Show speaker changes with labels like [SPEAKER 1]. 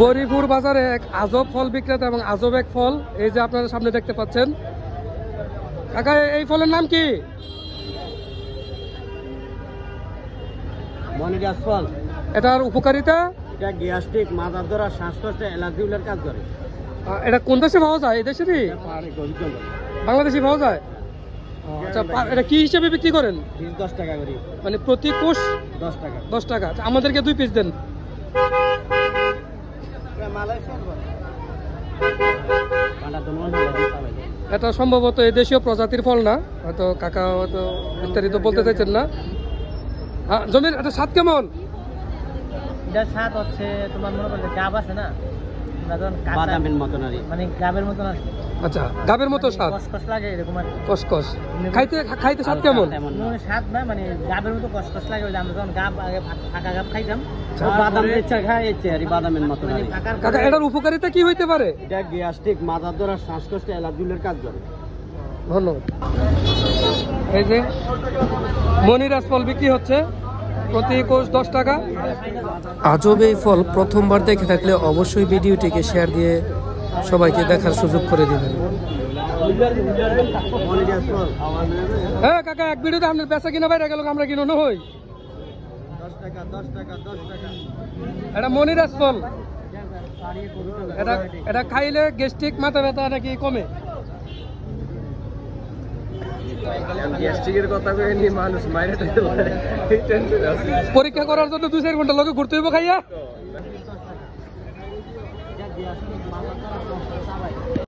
[SPEAKER 1] গরিপুর বাজারে এক আজব ফল বিক্রেতা এবং আজব এক ফল এই যে আপনারা সামনে দেখতে পাচ্ছেন। কাকা এই ফলের নাম কি?
[SPEAKER 2] মনিরাজ ফল।
[SPEAKER 1] এটার উপকারিতা?
[SPEAKER 2] এটা গ্যাস্ট্রিক, মাথা ধরা, শ্বাসকষ্ট, অ্যালার্জিগুলোর কাজ করে।
[SPEAKER 1] এটা কোন দেশে পাওয়া যায়? এই দেশেরই? বাংলাদেশে পাওয়া যায়। আচ্ছা, এটা কি হিসেবে বিক্রি করেন?
[SPEAKER 2] 10 টাকা করে।
[SPEAKER 1] মানে প্রতি কোষ
[SPEAKER 2] 10 টাকা।
[SPEAKER 1] 10 টাকা। আচ্ছা, আমাদেরকে 2 পিস দেন। এটা সম্ভবত এই দেশীয় প্রজাতির ফল না, হয়তো কাকা হয়তো বিস্তারিত বলতে চাইছেন না। জমির এটা স্বাদ কেমন?
[SPEAKER 2] এটা স্বাদ হচ্ছে তোমার মনে করলে গাব আছে না, বাদামের মতন আর মানে গাবের মতন আছে।
[SPEAKER 1] আচ্ছা, গাবের মতো স্বাদ,
[SPEAKER 2] কসকস লাগে এরকম আর
[SPEAKER 1] কসকস। খাইতে স্বাদ কেমন?
[SPEAKER 2] মানে স্বাদ না, মানে গাবের মতো কসকস লাগে। ওই যে আমরা যখন গাব আগে ফাঁকা গাব খাইতাম, বাদাম ইচ্ছা খাই ইচ্ছে আর বাদামের মতন।
[SPEAKER 1] কাকা এটার উপকারিতা কি হইতে পারে?
[SPEAKER 2] এটা গ্যাস্ট্রিক, মাথা ধরা, শ্বাসকষ্ট, অ্যালার্জিগুলোর কাজ করে।
[SPEAKER 1] ধন্যবাদ। এই যে মনিরাজ ফল বিক্রি হচ্ছে, প্রতি কোষ 10 টাকা। আজব এই ফল প্রথমবার দেখে থাকলে অবশ্যই ভিডিওটিকে শেয়ার দিয়ে সবাইকে দেখার সুযোগ করে দিবেন। হ্যাঁ কাকা, এক ভিডিওতে আপনার পেশা কিনা বাইরে গেল, আমরা কিনো হই।
[SPEAKER 2] 10 টাকা 10 টাকা 10 টাকা।
[SPEAKER 1] এটা মনিরাজ ফল। এটা খাইলে গ্যাস্ট্রিক, মাথা ব্যথা নাকি কমে? পরীক্ষা করার জন্য 2-4 ঘন্টা লোকে ঘুরতে হইব খাইয়া।